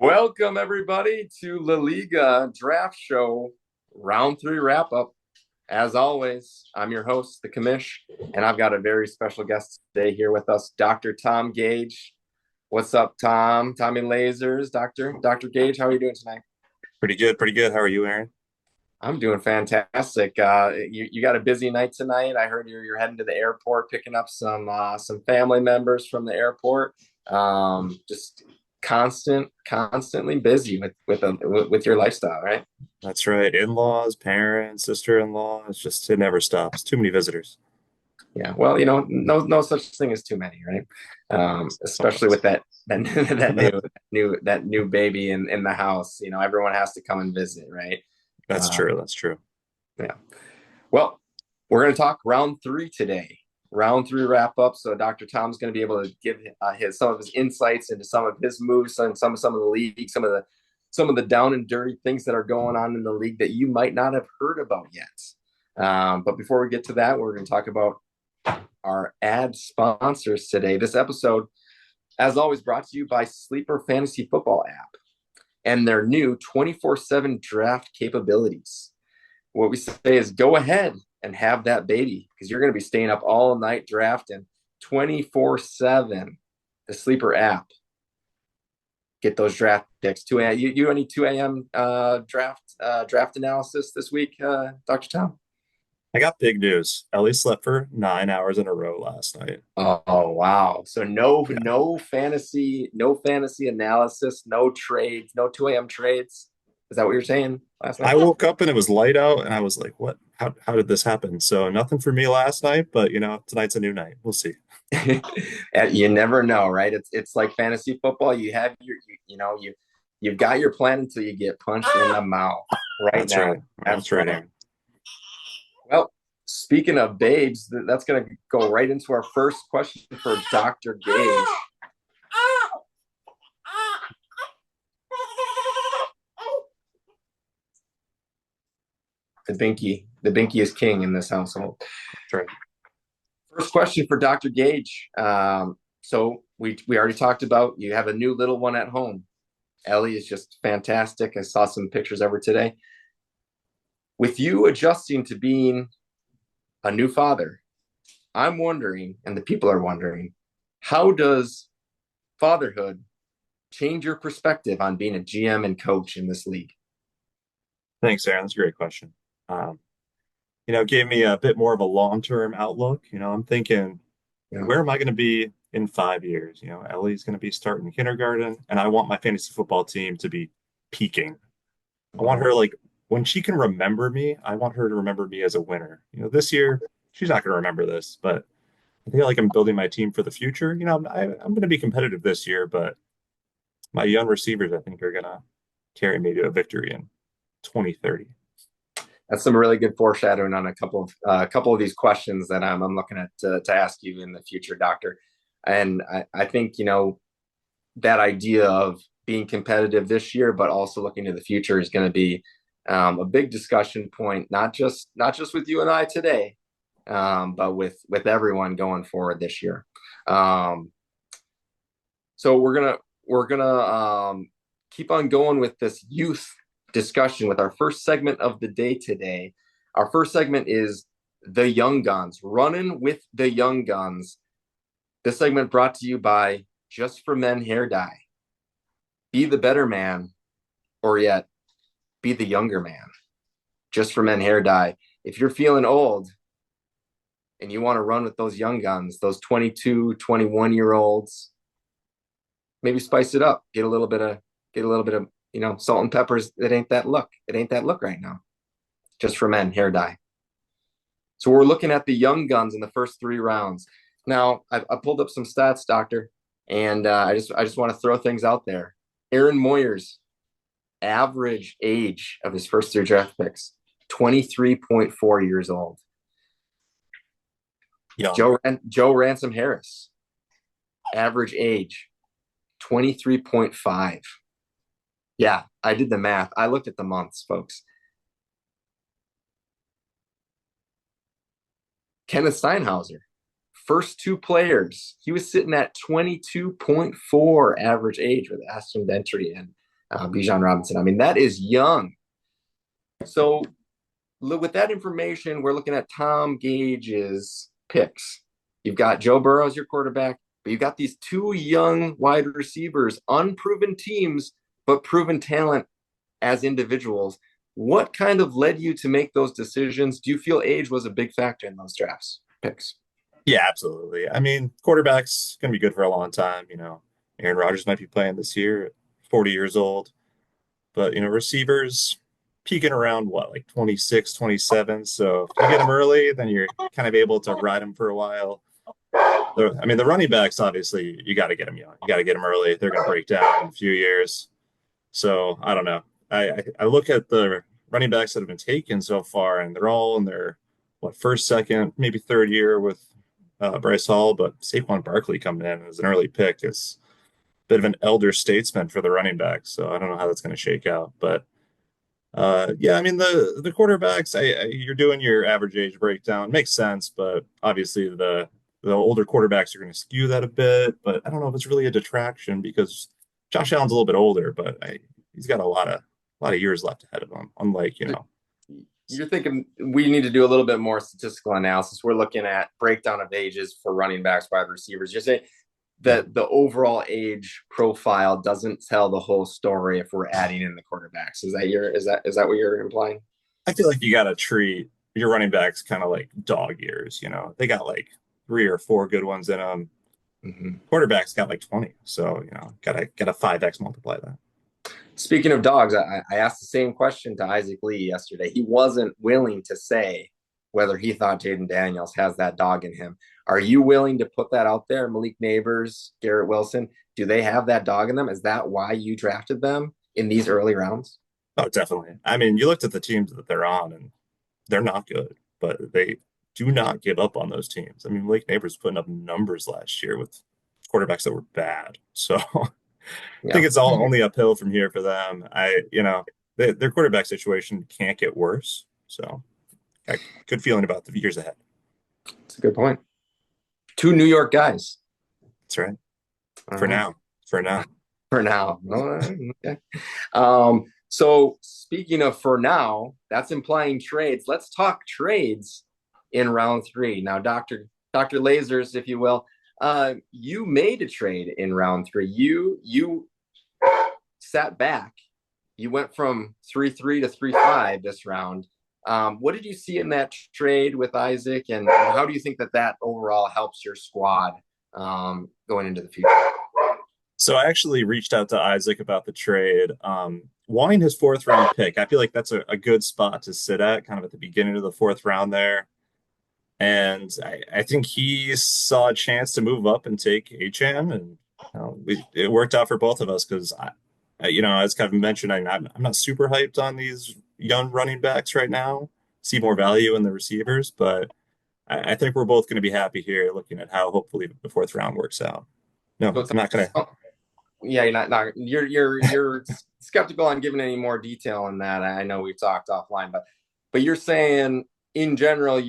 Welcome, everybody, to La Liga Draft Show Round 3 wrap up. As always, I'm your host, the commish, and I've got a very special guest today here with us, Dr. Tom Gage. What's up, Tom? Tommy Lasers, Dr. Gage, how are you doing tonight? Pretty good, pretty good. How are you, Aaron? I'm doing fantastic. You got a busy night tonight. I heard you're heading to the airport, picking up some family members from the airport. Just constantly busy with your lifestyle, right? That's right. In-laws, parents, sister-in-law. It never stops. Too many visitors. Yeah. Well, no such thing as too many, right? Especially Always. with that new baby in the house. Everyone has to come and visit, right? That's Uh, true. That's true. yeah. Well, we're going to talk round 3 today. Round 3 wrap up. So Dr. Tom's going to be able to give his some of his insights into some of his moves and some of the league, some of the down and dirty things that are going on in the league that you might not have heard about yet. But before we get to that, we're going to talk about our ad sponsors today. This episode, as always, brought to you by Sleeper Fantasy Football app and their new 24/7 draft capabilities. What we say is go ahead and have that baby because you're going to be staying up all night drafting 24/7. The Sleeper app. Get those draft picks. 2 a.m. You any 2 a.m. Draft analysis this week, Dr. Tom? I got big news. Ellie slept for 9 hours in a row last night. Oh wow. So no Yeah. no fantasy analysis, no trades, no 2 a.m. trades. Is that what you're saying last I night? woke up and it was light out, and I was like, "What? How did this happen?" So nothing for me last night, but tonight's a new night. We'll see. You never know, right? It's like fantasy football. You have you've got your plan until you get punched in the mouth. Right That's now, right. have That's right, fun. Aaron. Well, speaking of babes, that's going to go right into our first question for Dr. Gage. The binky is king in this household. That's right. First question for Dr. Gage. So we already talked about you have a new little one at home. Ellie is just fantastic. I saw some pictures of her today. With you adjusting to being a new father, I'm wondering, and the people are wondering, how does fatherhood change your perspective on being a GM and coach in this league? Thanks, Aaron. That's a great question. Um, it gave me a bit more of a long-term outlook. I'm thinking, Yeah. where am I going to be in 5 years? Ellie's going to be starting kindergarten, and I want my fantasy football team to be peaking. I want her, like, when she can remember me, I want her to remember me as a winner. This year, she's not going to remember this, but I feel like I'm building my team for the future. I'm going to be competitive this year, but my young receivers, I think, are going to carry me to a victory in 2030. That's some really good foreshadowing on a couple of these questions that I'm looking at to ask you in the future, Doctor. And I think that idea of being competitive this year, but also looking to the future is going to be a big discussion point, not just with you and I today, but with everyone going forward this year. Um, so we're gonna keep on going with this youth discussion with our first segment of the day today. Our first segment is the Young Guns, running with the Young Guns. This segment brought to you by Just for Men Hair Dye. Be the better man, or yet be the younger man. Just for Men Hair Dye. If you're feeling old and you want to run with those young guns, those 22, 21-year-olds, maybe spice it up. Get a little bit of salt and peppers. It ain't that look. It ain't that look right now. Just for Men hair dye. So we're looking at the young guns in the first 3 rounds. Now I pulled up some stats, Doctor, and I just want to throw things out there. Aaron Moyer's average age of his first 3 draft picks, 23.4 years old. Young. Joe Ransom Harris, average age, 23.5. Yeah, I did the math. I looked at the months, folks. Kenneth Steinhauser, first 2 players, he was sitting at 22.4 average age with Aston Dentry and Bijan Robinson. I mean, that is young. So with that information, we're looking at Tom Gage's picks. You've got Joe Burrow as your quarterback, but you've got these two young wide receivers, unproven teams, but proven talent as individuals. What kind of led you to make those decisions? Do you feel age was a big factor in those drafts picks? Yeah, absolutely. I mean, quarterback's going to be good for a long time. Aaron Rodgers might be playing this year at 40 years old, but, receivers peaking around what, like 26, 27. So if you get them early, then you're kind of able to ride them for a while. I mean, the running backs, obviously, you got to get them young. You got to get them early. They're going to break down in a few years. So I don't know. I look at the running backs that have been taken so far, and they're all in their first, second, maybe third year with Bryce Hall, but Saquon Barkley coming in as an early pick is a bit of an elder statesman for the running back. So I don't know how that's going to shake out, but yeah, I mean the quarterbacks, you're doing your average age breakdown, makes sense, but obviously the older quarterbacks are going to skew that a bit. But I don't know if it's really a detraction because Josh Allen's a little bit older, but he's got a lot of years left ahead of him. Unlike You're thinking we need to do a little bit more statistical analysis. We're looking at breakdown of ages for running backs, wide receivers. You're saying that the overall age profile doesn't tell the whole story if we're adding in the quarterbacks. Is that what you're implying? I feel like you got to treat your running backs kind of like dog years. They got like three or four good ones in them. Mm-hmm. Quarterbacks got like 20, so gotta 5x multiply that. Speaking of dogs, I asked the same question to Isaac Lee yesterday. He wasn't willing to say whether he thought Jaden Daniels has that dog in him. Are you willing to put that out there? Malik Neighbors, Garrett Wilson, do they have that dog in them? Is that why you drafted them in these early rounds? Oh, definitely. I mean, you looked at the teams that they're on, and they're not good, but they do not give up on those teams. I mean, Lake Neighbors putting up numbers last year with quarterbacks that were bad. So I Yeah. think it's all only uphill from here for them. Their quarterback situation can't get worse. So good feeling about the years ahead. That's a good point. Two New York guys. That's right. All For right. now. For now. For now. Okay. So speaking of for now, that's implying trades. Let's talk trades in round three. Now, Dr. Lasers, if you will, you made a trade in round three. You sat back. You went from 3-3 to 3-5 this round. What did you see in that trade with Isaac, and how do you think that overall helps your squad going into the future? So I actually reached out to Isaac about the trade, wanting his fourth round pick. I feel like that's a good spot to sit at, kind of at the beginning of the fourth round there. And I think he saw a chance to move up and take HM, and it worked out for both of us because as Kevin mentioned, I'm not super hyped on these young running backs right now. See more value in the receivers, but I think we're both going to be happy here looking at how hopefully the fourth round works out. No, So I'm not gonna. yeah, you're skeptical on giving any more detail on that. I know we've talked offline, but you're saying in general,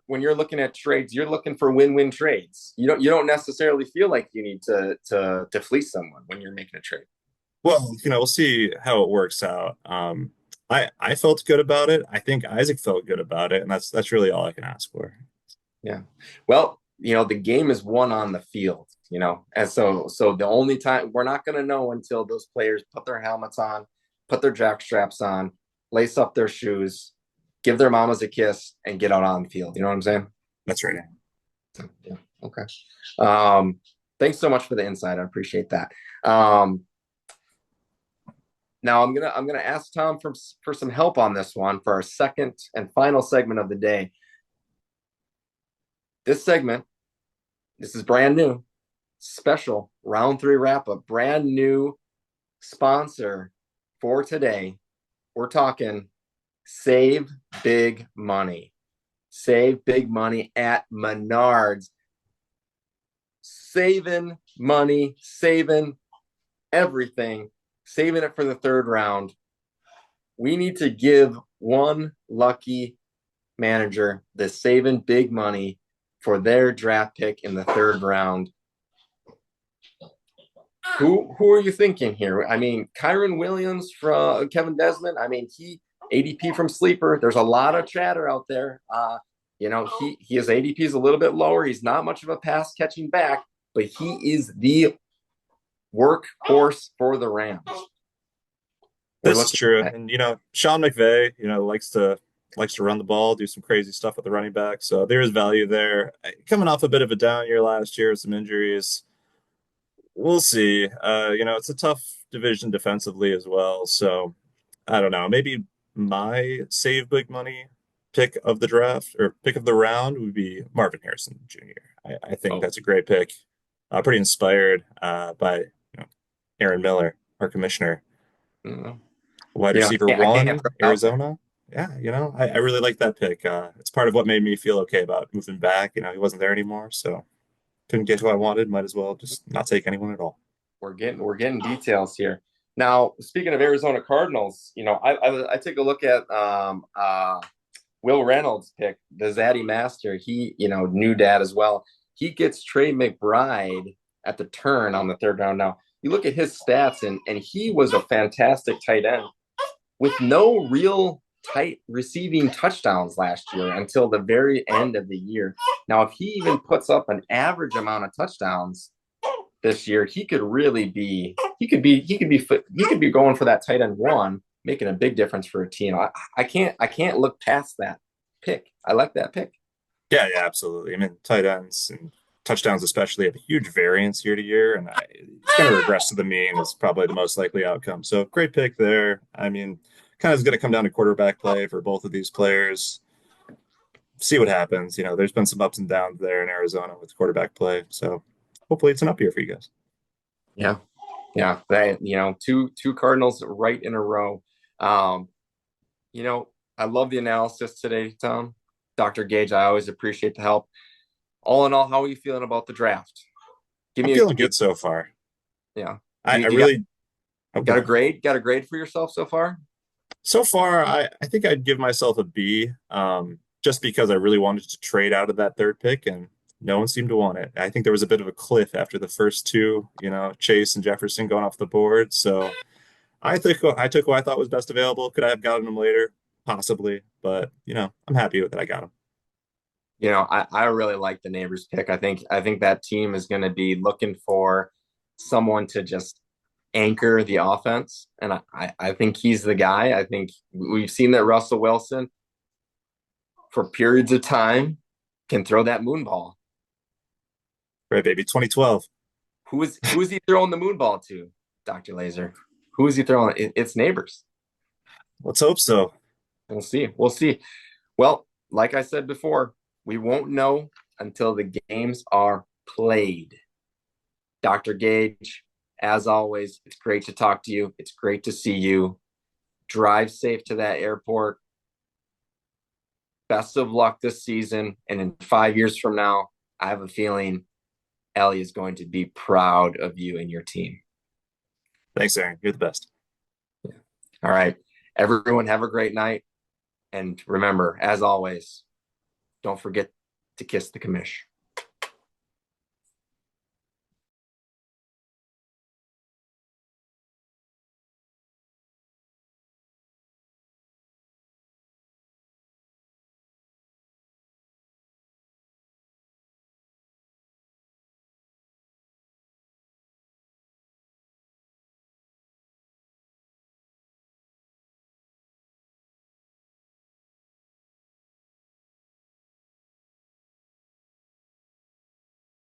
when you're looking at trades, you're looking for win-win trades. You don't necessarily feel like you need to fleece someone when you're making a trade. Well, we'll see how it works out. I felt good about it. I think Isaac felt good about it, and that's really all I can ask for. Yeah. Well, the game is won on the field, and so the only time we're not going to know until those players put their helmets on, put their jack straps on, lace up their shoes, give their mamas a kiss, and get out on the field. You know what I'm saying? That's right. Yeah. Okay. Thanks so much for the insight. I appreciate that. Now I'm gonna ask Tom for some help on this one for our second and final segment of the day. This segment, this is brand new, special round three wrap up, brand new sponsor for today. We're talking save big money. Save big money at Menards. Saving money, saving everything, saving it for the third round. We need to give one lucky manager the saving big money for their draft pick in the third round. Who are you thinking here? I mean, Kyron Williams from Kevin Desmond. I mean, he ADP from Sleeper. There's a lot of chatter out there. His ADP is a little bit lower. He's not much of a pass catching back, but he is the workhorse for the Rams. We're This is looking true. at And Sean McVay, likes to run the ball, do some crazy stuff with the running back. So there is value there. Coming off a bit of a down year last year, some injuries. We'll see. It's a tough division defensively as well. So I don't know. Maybe my save big money pick of the draft or pick of the round would be Marvin Harrison Jr. I think oh, that's a great pick. Pretty inspired by Aaron Miller, our commissioner, mm, wide receiver I can't have one, Kirk out there. Arizona. Yeah, I really like that pick. It's part of what made me feel okay about moving back. He wasn't there anymore, so couldn't get who I wanted. Might as well just not take anyone at all. We're getting details here. Now, speaking of Arizona Cardinals, I take a look at Will Reynolds pick, the Zaddy Master. He, new dad as well. He gets Trey McBride at the turn on the third round. Now, you look at his stats, and he was a fantastic tight end with no real tight receiving touchdowns last year until the very end of the year. Now, if he even puts up an average amount of touchdowns this year, he could really be he could be going for that tight end one, making a big difference for a team. I can't look past that pick. I like that pick. Yeah, yeah, absolutely. I mean, tight ends and touchdowns especially have a huge variance year to year, and it's going to regress to the mean is probably the most likely outcome. So great pick there. I mean, kind of is going to come down to quarterback play for both of these players. See what happens. There's been some ups and downs there in Arizona with quarterback play. So hopefully it's an up year for you guys. Yeah, yeah. Two Cardinals right in a row. Um, I love the analysis today, Tom. Dr. Gage, I always appreciate the help. All in all, how are you feeling about the draft? Give I'm me a feeling good so far. yeah. I, You, I you got really, oh, go got a ahead. grade? Got a grade for yourself so far? So far, I think I'd give myself a B, just because I really wanted to trade out of that third pick, and no one seemed to want it. I think there was a bit of a cliff after the first two, Chase and Jefferson going off the board. So I took what I thought was best available. Could I have gotten them later? Possibly, but I'm happy with that I got them. I really like the neighbors pick. I think that team is going to be looking for someone to just anchor the offense. And I think he's the guy. I think we've seen that Russell Wilson for periods of time can throw that moon ball. Right, baby. 2012. Who is he throwing the moon ball to, Dr. Laser? Who is he throwing? It's neighbors. Let's hope so. We'll see. We'll see. Well, like I said before, we won't know until the games are played. Dr. Gage, as always, it's great to talk to you. It's great to see you. Drive safe to that airport. Best of luck this season. And in 5 years from now, I have a feeling Ellie is going to be proud of you and your team. Thanks, Aaron. You're the best. All right. Everyone, have a great night. And remember, as always, don't forget to kiss the commish.